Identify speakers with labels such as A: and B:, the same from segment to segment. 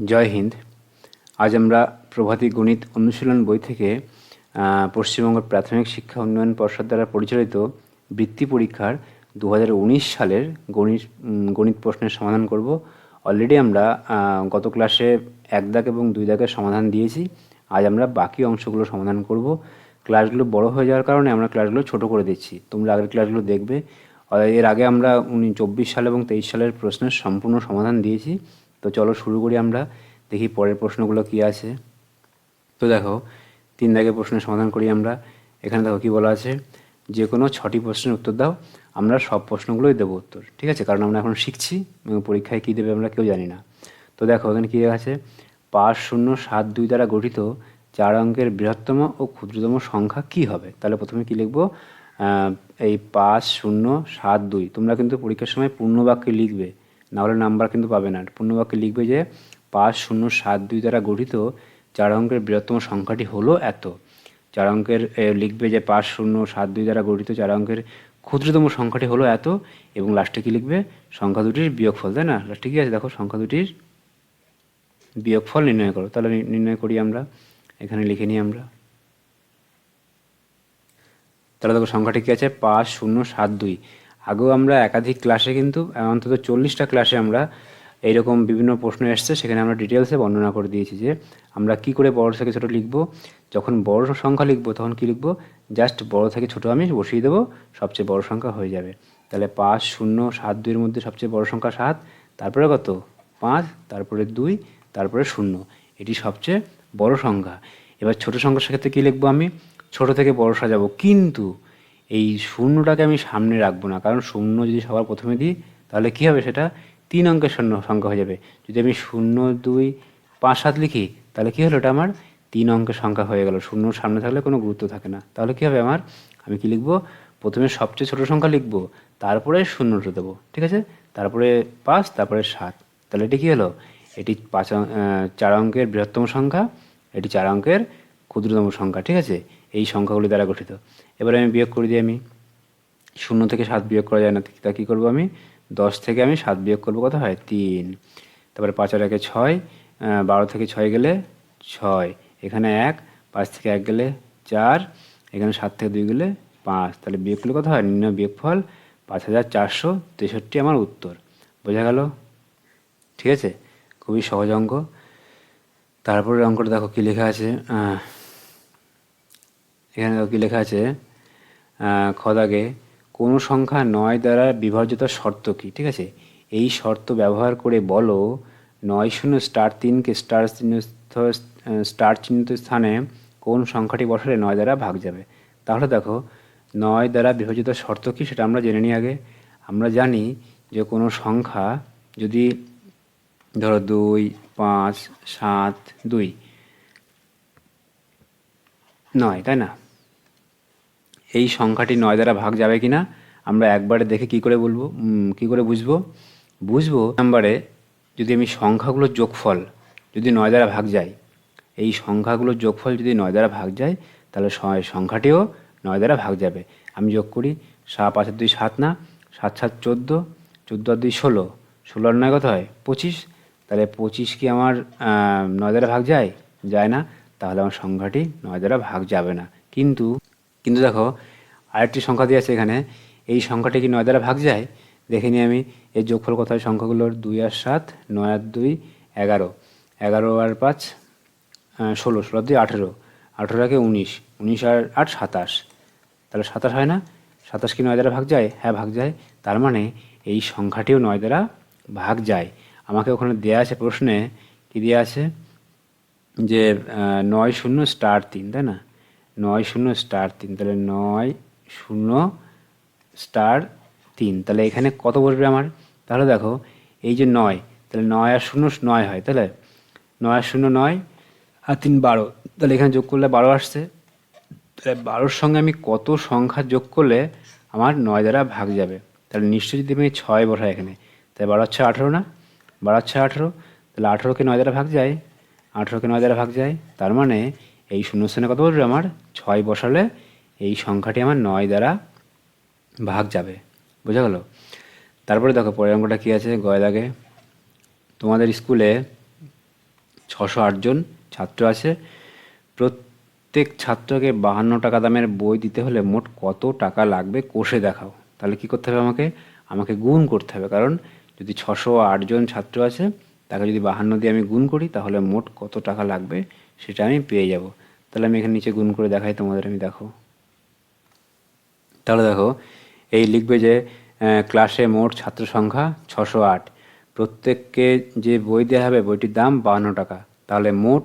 A: জয় হিন্দ। আজ আমরা প্রভাতী গণিত অনুশীলন বই থেকে পশ্চিমবঙ্গ প্রাথমিক শিক্ষা উন্নয়ন পর্ষদ দ্বারা পরিচালিত বৃত্তি পরীক্ষার 2019 সালের গণিত প্রশ্নের সমাধান করব। অলরেডি আমরা গত ক্লাসে 1 দাগ এবং 2 দাগের সমাধান দিয়েছি। আজ আমরা বাকি অংশগুলো সমাধান করব। ক্লাসগুলো বড় হয়ে যাওয়ার কারণে আমরা ক্লাসগুলো ছোট করে দিচ্ছি, তোমরা আগের ক্লাসগুলো দেখবে। এর আগে আমরা 24 সাল এবং 23 সালের প্রশ্নের সম্পূর্ণ সমাধান দিয়েছি। তো চলো শুরু করি। আমরা দেখি পরের প্রশ্নগুলো কি আছে। তো দেখো 3 দাগের প্রশ্নের সমাধান করি আমরা। এখানে দেখো কি বলা আছে, যে কোনো 6টি প্রশ্নের উত্তর দাও। আমরা সব প্রশ্নগুলোই দেবো উত্তর, ঠিক আছে, কারণ আমরা এখন শিখছি এবং পরীক্ষায় কী দেবে আমরা কেউ জানি না। তো দেখো এখানে কী আছে, 5, 0, 7, 2 দ্বারা গঠিত 4 অঙ্কের বৃহত্তম ও ক্ষুদ্রতম সংখ্যা কি হবে। তাহলে প্রথমে কি লিখবো, এই 5, 0, 7, 2 তোমরা কিন্তু পরীক্ষার সময় পূর্ণ বাক্যে লিখবে, নাহলে নাম্বার কিন্তু পাবে না। পূর্ণ বাক্যে লিখবে যে 5, 0, 7, 2 দ্বারা গঠিত 4 অঙ্কের বৃহত্তম সংখ্যাটি হলো এত। 4 অঙ্কের লিখবে যে 5, 0, 7, 2 দ্বারা গঠিত 4 অঙ্কের ক্ষুদ্রতম সংখ্যাটি হলো এত, এবং লাস্টে কি লিখবে, সংখ্যা দুটির বিয়োগফল, তাই না। লাস্টে কি আছে দেখো, সংখ্যা দুটির বিয়োগফল নির্ণয় করো। তাহলে নির্ণয় করি আমরা, এখানে লিখে নিই আমরা। তাহলে দেখো সংখ্যাটি কী আছে, 5, 0, 7, 2। আগেও আমরা একাধিক ক্লাসে কিন্তু অন্তত 40টা ক্লাসে আমরা এইরকম বিভিন্ন প্রশ্ন এসছে, সেখানে আমরা ডিটেলসে বর্ণনা করে দিয়েছি যে আমরা কি করে বড় থেকে ছোটো লিখব। যখন বড় সংখ্যা লিখব তখন কি লিখব, জাস্ট বড় থেকে ছোটো আমি বসিয়ে দেবো, সবচেয়ে বড় সংখ্যা হয়ে যাবে। তাহলে 5, 0, 7, 2 এর মধ্যে সবচেয়ে বড় সংখ্যা 7, তারপরে কত 5, তারপরে 2, তারপরে 0, এটি সবচেয়ে বড় সংখ্যা। এবার ছোটো সংখ্যার ক্ষেত্রে কী লিখবো, আমি ছোট থেকে বড় সাজাবো, কিন্তু এই শূন্যটাকে আমি সামনে রাখবো না, কারণ শূন্য যদি সবার প্রথমে দিই তাহলে কী হবে, সেটা 3 অঙ্কের সংখ্যা হয়ে যাবে। যদি আমি 0, 2, 5, 7 লিখি তাহলে কী হলো, এটা আমার 3 অঙ্কের সংখ্যা হয়ে গেল। শূন্য সামনে থাকলে কোনো গুরুত্ব থাকে না। তাহলে কী হবে আমার, আমি কি লিখবো, প্রথমে সবচেয়ে ছোটো সংখ্যা লিখবো, তারপরে শূন্যটা দেবো, ঠিক আছে, তারপরে 5, তারপরে 7। তাহলে এটি কী হলো, এটি 4 অঙ্কের বৃহত্তম সংখ্যা, এটি 4 অঙ্কের ক্ষুদ্রতম সংখ্যা, ঠিক আছে, এই সংখ্যাগুলি দ্বারা গঠিত। এবারে আমি বিয়োগ করে দিই, আমি 0 থেকে 7 বিয়োগ করা যায় না, তা কী করবো, আমি 10 থেকে আমি 7 বিয়োগ করবো, কত হয় 3। তারপরে 5 আর 1 6, 12 থেকে 6 গেলে 6, এখানে 1, 5 থেকে 1 গেলে 4, এখানে 7 থেকে 2 গেলে 5। তাহলে বিয়োগ করলে কত হয়, নির্ণয় বিয়োগফল 5463 আমার উত্তর। বোঝা গেল, ঠিক আছে, খুবই সহজ অঙ্ক। তারপরে অঙ্কটা দেখো কী লেখা আছে, এখানে দেখো কী লেখা আছে, খ দাগে কোনো সংখ্যা 9 দ্বারা বিভাজ্যতার শর্ত কী, ঠিক আছে, এই শর্ত ব্যবহার করে বলো 9, 0, *3কে স্টার চিহ্নিত স্থানে কোন সংখ্যাটি বসালে 9 দ্বারা ভাগ যাবে। তাহলে দেখো 9 দ্বারা বিভাজ্যতার শর্ত কী সেটা আমরা জেনে নিই আগে। আমরা জানি যে কোনো সংখ্যা যদি ধরো 2, 5, 7, 2, 9, তাই না, এই সংখ্যাটি 9 দ্বারা ভাগ যাবে কি না আমরা একবারে দেখে কি করে বলবো, কি করে বুঝবো নাম্বারে, যদি আমি সংখ্যাগুলোর যোগফল যদি 9 দ্বারা ভাগ যায়, এই সংখ্যাগুলোর যোগফল যদি 9 দ্বারা ভাগ যায়, তাহলে সংখ্যাটিও 9 দ্বারা ভাগ যাবে। আমি যোগ করি, 5 আর 2 7 না, 7, 7, 14, 14 আর 2 16, 16 আর 9 কত হয় 25। তাহলে 25 কি আমার 9 দ্বারা ভাগ যায় না, তাহলে আমার সংখ্যাটি 9 দ্বারা ভাগ যাবে না। কিন্তু দেখো আরেকটি সংখ্যা দিয়ে আছে এখানে, এই সংখ্যাটি কি 9 দ্বারা ভাগ যায়, দেখে নিই আমি। এর যোগফল কত হয় সংখ্যাগুলোর, 2 আর 7, 9 আর 2 11, 11 আর 5 16, 16 আর 2 18, 18 আর 19, 19 আর 8 27, তাহলে 27 হয় না। 27 কি 9 দ্বারা ভাগ যায়, হ্যাঁ ভাগ যায়। তার মানে এই সংখ্যাটিও 9 দ্বারা ভাগ যায়। আমাকে ওখানে দেয়া আছে প্রশ্নে, কি দেওয়া আছে যে 9, 0, *3, তাই না, 9, 0, *3, তাহলে 9, 0, *3, তাহলে এখানে কত বসবে আমার। তাহলে দেখো এই যে 9, তাহলে 9 আর 0 9 হয়, তাহলে 9 আর 0 9, আর 3 12, তাহলে এখানে যোগ করলে 12 আসছে। তাহলে 12-র সঙ্গে আমি কত সংখ্যা যোগ করলে আমার 9 দ্বারা ভাগ যাবে। তাহলে নিশ্চয়ই যদি আমি 6 বসাই এখানে, তাহলে 12 আর 6 18 না, 12 আর 6 18, তাহলে 18কে 9 দ্বারা ভাগ যায়, 18কে 9 দ্বারা ভাগ যায়। তার মানে এই শূন্যস্থানে কত বসবে আমার, 6 বসালে এই সংখ্যাটি আমার 9 দ্বারা ভাগ যাবে। বোঝা গেল। তারপরে দেখো পরের অঙ্কটা কী আছে, গয় দাগে, তোমাদের স্কুলে 608 জন ছাত্র আছে, প্রত্যেক ছাত্রকে 52 টাকা দামের বই দিতে হলে মোট কত টাকা লাগবে কষে দেখাও। তাহলে কি করতে হবে আমাকে? আমাকে গুণ করতে হবে, কারণ যদি 608 জন ছাত্র আছে তাকে যদি 52 দিয়ে আমি গুণ করি তাহলে মোট কত টাকা লাগবে সেটা আমি পেয়ে যাব। তাহলে আমি এখানে নিচে গুণ করে দেখাই তোমাদের, আমি দেখো। তাহলে দেখো এই লিখবে যে ক্লাসে মোট ছাত্র সংখ্যা 608, প্রত্যেককে যে বই দেওয়া হবে বইটির দাম 52 টাকা। তাহলে মোট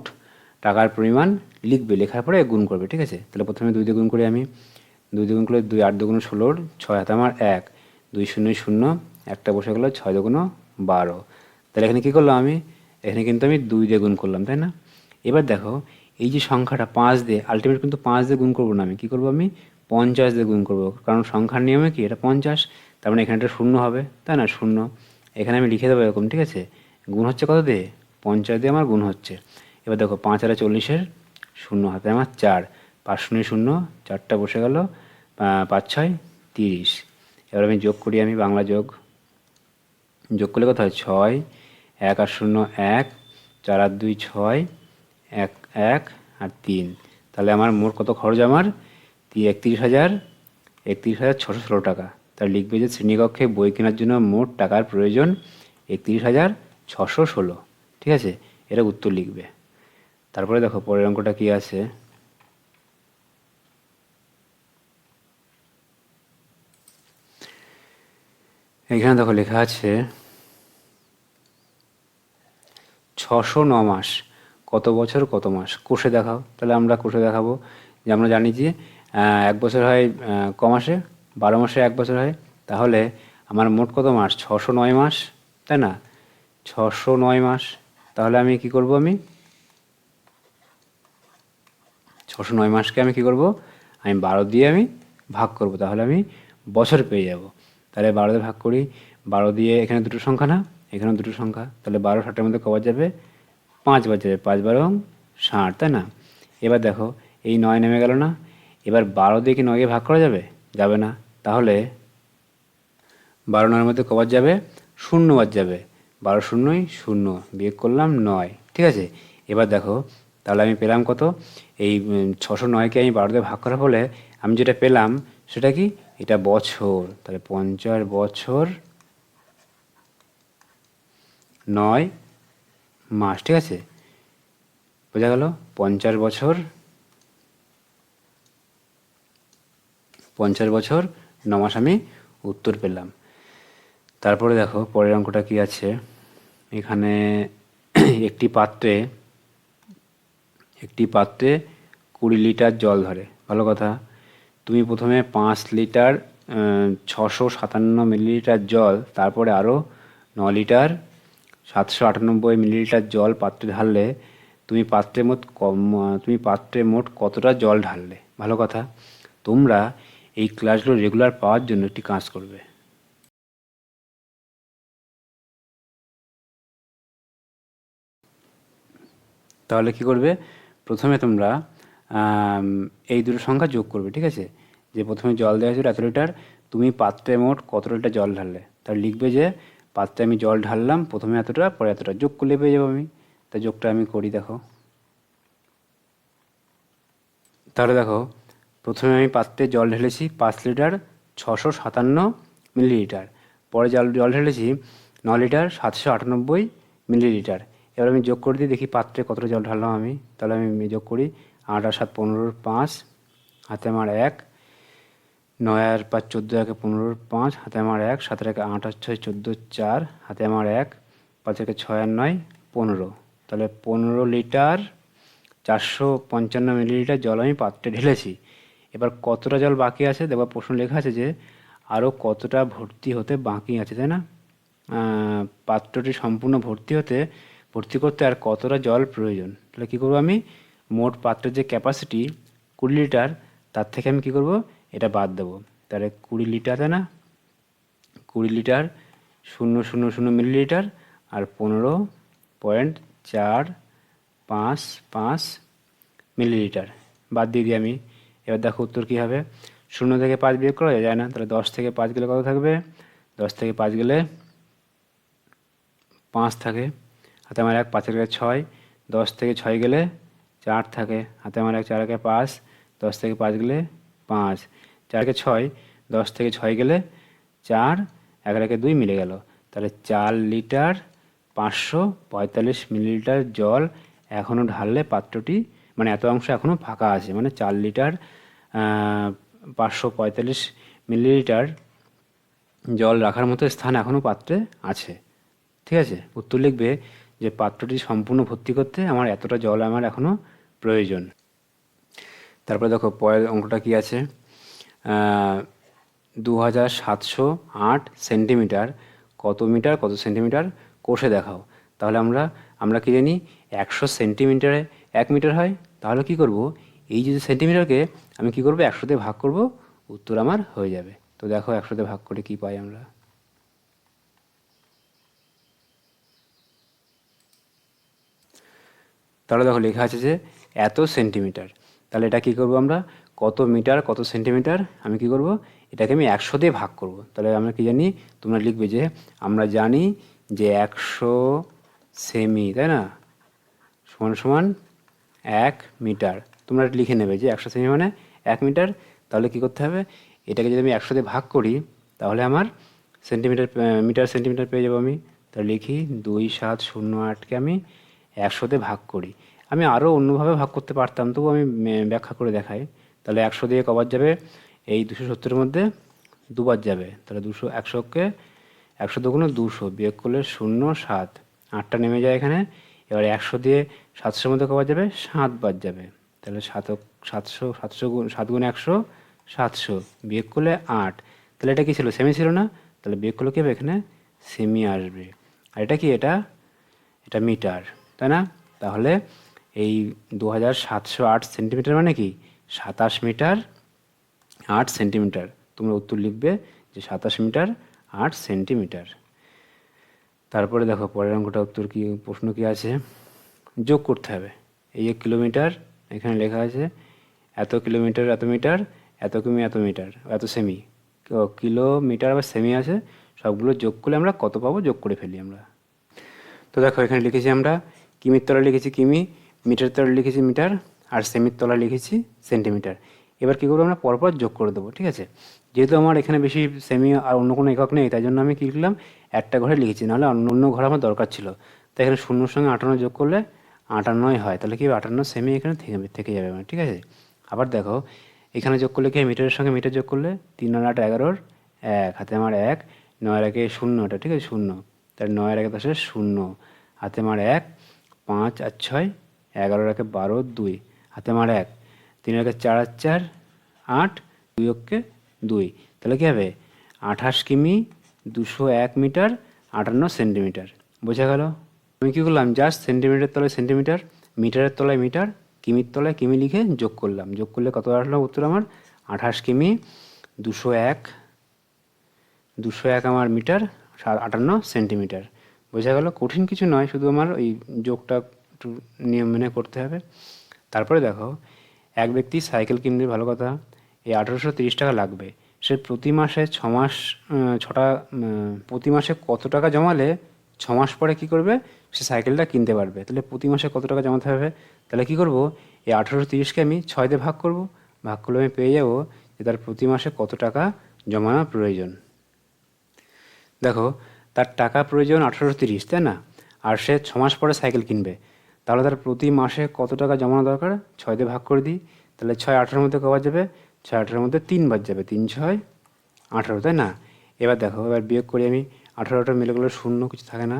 A: টাকার পরিমাণ লিখবে, লেখার পরে গুণ করবে, ঠিক আছে? তাহলে প্রথমে 2 দিয়ে গুণ করি আমি, 2 দিয়ে গুণ করলে 2 8 দুগুণ 16, 6 হাতে আমার 1, 2 0 0, একটা বসে গেলো, 6 দুগুণ 12। তাহলে এখানে কী করলাম আমি? এখানে কিন্তু আমি 2 দিয়ে গুণ করলাম, তাই না? এবার দেখো এই যে সংখ্যাটা 5 দিয়ে, আলটিমেট কিন্তু 5 দিয়ে গুণ করবো না, আমি কী করবো? আমি 50 দিয়ে গুণ করবো, কারণ সংখ্যার নিয়মে কি এটা 50, তার মানে এখানে একটা শূন্য হবে, তাই না? শূন্য এখানে আমি লিখে দেবো এরকম, ঠিক আছে? গুণ হচ্ছে কত দিয়ে? 50 দিয়ে আমার গুণ হচ্ছে। এবার দেখো 5 আর 40-এর, শূন্য হাতে আমার 4, 5 শূন্য শূন্য, 4টা বসে গেল, 5 6 30। এবার আমি যোগ করি, আমি বাংলা যোগ করলে কত হয়? 6, 1 আর 0 1, 4 আর 2 6, 1 1 আর 3। তাহলে আমার মোট কত খরচ? আমার 31,616 টাকা। তাহলে লিখবে যে শ্রেণীকক্ষে বই কেনার জন্য মোট টাকার প্রয়োজন 31,616, ঠিক আছে? এটা উত্তর লিখবে। তারপরে দেখো পরের অঙ্কটা কি আছে। এখানে দেখো লেখা আছে 609 মাস কত বছর কত মাস, কষে দেখাও। তাহলে আমরা কষে দেখাবো যে আমরা জানি যে 1 বছর হয় ক মাসে? 12 মাসে 1 বছর হয়। তাহলে আমার মোট কত মাস? 609 মাস, তাই না? 609 মাস। তাহলে আমি কি করব? আমি 609 মাসকে আমি কি করব? আমি 12 দিয়ে আমি ভাগ করব, তাহলে আমি বছর পেয়ে যাব। তাহলে 12 দিয়ে ভাগ করি, 12 দিয়ে এখানে দুটো সংখ্যা না, এখানেও দুটো সংখ্যা, তাহলে 12 60-এর মধ্যে কবার যাবে? 5 বার যাবে, 5 12 60, তাই না? এবার দেখো এই 9 নেমে গেল না, এবার 12 দিয়ে কি 9-কে ভাগ করা যাবে? যাবে না। তাহলে 12 9-এর মধ্যে কবার যাবে? 0 বার যাবে, 12 শূন্যই 0, বিয়োগ করলাম 9, ঠিক আছে? এবার দেখো তাহলে আমি পেলাম কত? এই 609-কে আমি 12 দিয়ে ভাগ করার ফলে আমি যেটা পেলাম সেটা কি? এটা বছর। তাহলে 50 বছর 9 মাস, ঠিক আছে? বোঝা গেল? 50 বছর 9 মাস আমি উত্তর পেলাম। তারপরে দেখো পরের অঙ্কটা কি আছে। এখানে একটি পাত্রে 20 লিটার জল ধরে, ভালো কথা। তুমি প্রথমে 5 লিটার 657 মিলিলিটার জল, তারপরে আরও 9 লিটার 798 মিলিলিটার জল পাত্রে ঢাললে, তুমি পাত্রে মোট কতটা জল ঢাললে? ভালো কথা। তোমরা এই ক্লাসগুলো রেগুলার পাওয়ার জন্য একটি কাজ করবে। তাহলে কি করবে? প্রথমে তোমরা এই দুটো সংখ্যা যোগ করবে, ঠিক আছে? যে প্রথমে জল দেওয়া হয়েছিল এত লিটার, তুমি পাত্রে মোট কত লিটার জল ঢাললে, তাহলে লিখবে যে পাত্রে আমি জল ঢাললাম, প্রথমে এতটা পরে এতটা, যোগ করলে পেয়ে যাবো আমি। তা যোগটা আমি করি, দেখো। তাহলে দেখো প্রথমে আমি পাত্রে জল ঢেলেছি 5 লিটার 657 মিলিলিটার, পরে জল ঢেলেছি 9 লিটার 798 মিলিলিটার। এবার আমি যোগ করে দিই, দেখি পাত্রে কতটা জল ঢাললাম আমি। তাহলে আমি যোগ করি, 8 আর 7 15, 5 হাতে আমার 1, 9 আর 5 14, 1 15, 5 হাতে আমার 1, 7 আর 1 8 আর 6 14, 4 হাতে আমার 1, 5 আর 6 আর 9 15। তাহলে 15 লিটার 455 মিলিলিটার জল আমি পাত্রে ঢেলেছি। এবার কতটা জল বাকি আছে দেখো, প্রশ্ন লেখা আছে যে আরও কতটা ভর্তি হতে বাকি আছে, তাই না? পাত্রটি সম্পূর্ণ ভর্তি করতে আর কতটা জল প্রয়োজন। তাহলে কী করবো? আমি মোট পাত্রের যে ক্যাপাসিটি 20 লিটার, তার থেকে আমি কী করব? এটা বাদ দেবো। তাহলে 20 লিটার, তাই না? 20 লিটার 000 মিলিলিটার আর 15.455 মিলিলিটার বাদ দিয়ে দিই আমি। এবার দেখো উত্তর কী হবে। 0 থেকে 5 বিয়োগ করা যায় না, তাহলে 10 থেকে 5 গেলে কত থাকবে? 10 থেকে 5 গেলে 5 থাকে, হাতে আমার 1, 5 এর 6, 10 থেকে 6 গেলে 4 থাকে, হাতে আমার 1, 4 একে 5, 10 থেকে 5 গেলে 5, 4 একে 6, 10 থেকে 6 গেলে 4, 11 একে 2 মিলে গেল। তাহলে 4 লিটার 545 মিলিলিটার জল এখনও ঢাললে পাত্রটি, মানে এত অংশ এখনও ফাঁকা আছে, মানে 4 লিটার 545 মিলিলিটার জল রাখার মতো স্থান এখনও পাত্রে আছে। ঠিক আছে, উত্তর লিখবে যে পাত্রটি সম্পূর্ণ ভর্তি করতে আমার এতটা জল আমার এখনও প্রয়োজন। তারপরে দেখো পরের অঙ্কটা কি আছে, 2708 সেন্টিমিটার কত মিটার কত সেন্টিমিটার কষে দেখাও। তাহলে আমরা কি জানি 100 সেন্টিমিটারে 1 মিটার হয়। তাহলে কি করব, এই যে সেন্টিমিটারকে আমি কি করব 100 দিয়ে ভাগ করব, উত্তর আমার হয়ে যাবে। তো দেখো 100 দিয়ে ভাগ করে কি পাই আমরা। তাহলে দেখো লেখা আছে যে এত সেন্টিমিটার। তাহলে এটা কি করব, আমরা কত মিটার কত সেন্টিমিটার আমি কি করব, এটাকে আমি 100 দিয়ে ভাগ করব। তাহলে আমরা কি জানি, তোমরা লিখবে যে আমরা জানি যে 100 সেমি, তাই না, সমান সমান 1 মিটার। তোমরা লিখে নেবে যে 100 সেমি মানে 1 মিটার। তাহলে কি করতে হবে, এটাকে যদি আমি 100 দিয়ে ভাগ করি তাহলে আমার সেন্টিমিটার মিটার সেন্টিমিটার পেয়ে যাবো আমি। তাহলে লিখি 2708কে আমি 100 দিয়ে ভাগ করি। আমি আরও অন্যভাবে ভাগ করতে পারতাম, তবু আমি ব্যাখ্যা করে দেখাই। তাহলে 100 দিয়ে কবার যাবে, এই 270-এর মধ্যে দুবার যাবে। তাহলে 100কে 100 দুগুণে 200, বিয়োগ করলে 0, 7, 8টা নেমে যায় এখানে। এবার 100 দিয়ে 700-এর মধ্যে কবার যাবে, 7 বার যাবে। তাহলে 7 গুণে 100, 700, বিয়োগ করলে 8। তাহলে এটা কি ছিল, সেমি ছিল না, তাহলে বিয়োগ করলে কি হবে, এখানে সেমি আসবে। আর এটা কি, এটা মিটার, তাই না। তাহলে এই 2708 সেন্টিমিটার মানে কি 27 মিটার 8 সেন্টিমিটার। তোমরা উত্তর লিখবে যে 27 মিটার 8 সেন্টিমিটার। তারপরে দেখো পরের অঙ্কটা উত্তর কি, প্রশ্ন কি আছে, যোগ করতে হবে। এই যে কিলোমিটার এখানে লেখা আছে, এত কিলোমিটার এত মিটার, এত কিমি এত মিটার এত সেমি, কিলোমিটার আবার সেমি আছে, সবগুলো যোগ করলে আমরা কত পাবো, যোগ করে ফেলি আমরা। তো দেখো এখানে লিখেছি আমরা কিমির তলায় লিখেছি কিমি, মিটারের তলায় লিখেছি মিটার, আর সেমির তলায় লিখেছি সেন্টিমিটার। এবার কী করবো, আমরা পরপর যোগ করে দেবো। ঠিক আছে, যেহেতু আমার এখানে বেশি সেমি আর অন্য কোনো একক নেই, তাই জন্য আমি কী লিখলাম, একটা ঘরে লিখেছি, নাহলে অন্য ঘর আমার দরকার ছিল। তাই এখানে 0-র সঙ্গে 58 যোগ করলে 58 হয়। তাহলে কি 58 সেমি এখানে থেকে যাবে আমার। ঠিক আছে, আবার দেখো এখানে যোগ করলে কি, মিটারের সঙ্গে মিটার যোগ করলে 3 আর 8 11, 1 হাতে আমার 1, 9 একে 0, এটা ঠিক আছে 0, তাহলে 9 আর 1 10 0, হাতে আমার 1, 5 আর 6, 11 একে 12, 2 হাতে আমার 1, 3 একে 4 আর 4, 8, 2 অক্ষে 2, তাহলে কী হবে 28 কিমি 201 মিটার 58 সেন্টিমিটার। বোঝা গেল। আমি কী করলাম, জাস্ট সেন্টিমিটার তলায় সেন্টিমিটার, মিটারের তলায় মিটার, কিমির তলায় কিমি লিখে যোগ করলাম। যোগ করলে কত আসলো উত্তর আমার, 28 কিমি 201 আমার মিটার 58 সেন্টিমিটার। বোঝা গেল, কঠিন কিছু নয়, শুধু আমার ওই যোগটা একটু নিয়ম মেনে করতে হবে। তারপরে দেখো, এক ব্যক্তি সাইকেল কিনবে, ভালো কথা, এই 1830 টাকা লাগবে। সে প্রতি মাসে 6 মাস প্রতি মাসে কত টাকা জমালে 6 মাস পরে কী করবে, সে সাইকেলটা কিনতে পারবে। তাহলে প্রতি মাসে কত টাকা জমাতে হবে, তাহলে কী করব, এই 1830কে আমি 6 দিয়ে ভাগ করব। ভাগ করলে আমি পেয়ে যাব যে তার প্রতি মাসে কত টাকা জমানো প্রয়োজন। দেখো তার টাকা প্রয়োজন 1830, তাই না, আর সে 6 মাস পরে সাইকেল কিনবে। তাহলে তার প্রতি মাসে কত টাকা জমানো দরকার, 6 দিয়ে ভাগ করে দিই। তাহলে 6 18-র মধ্যে কবার যাবে, 6 18-র মধ্যে 3 বার যাবে, 3 6 18, তাই না। এবার দেখো, এবার বিয়োগ করি আমি, 18টা মিলে গেলে 0, কিছু থাকে না।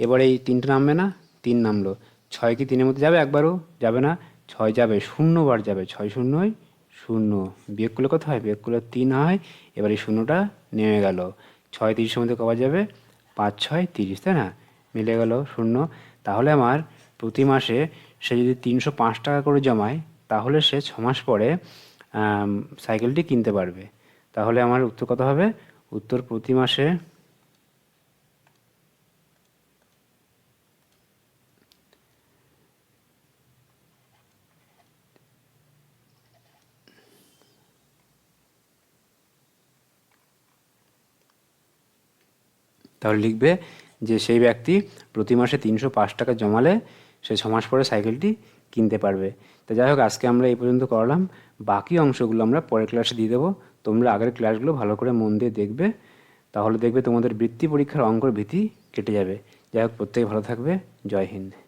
A: এবার এই 3টা নামবে না, 3 নামলো, 6 কি 3-এর মধ্যে যাবে, একবারও যাবে না, 6 যাবে, 0 বার যাবে, 6 0 0, বিয়োগ করলে কত হয়, বিয়োগ করলে 3 হয়। এবার এই 0টা নেমে গেল, 6 30-এর মধ্যে কবার যাবে, 5 6 30, তাই না, মিলে গেল 0। তাহলে আমার প্রতি মাসে সে যদি 305 টাকা করে জমায়, তাহলে সে 6 মাস পরে সাইকেলটি কিনতে পারবে। তাহলে আমার উত্তর কত হবে, উত্তর প্রতি মাসে তাহলে লিখবে যে সেই ব্যক্তি প্রতি মাসে 305 টাকা জমালে সে 6 মাস পরে সাইকেলটি কিনতে পারবে। তো যাই হোক, আজকে আমরা এই পর্যন্ত করালাম। বাকি অংশগুলো আমরা পরের ক্লাসে দিয়ে দেবো। তোমরা আগের ক্লাসগুলো ভালো করে মন দিয়ে দেখবে, তাহলে দেখবে তোমাদের বৃত্তি পরীক্ষার অঙ্কর ভীতি কেটে যাবে। যাই হোক, প্রত্যেকে ভালো থাকবে। জয় হিন্দ।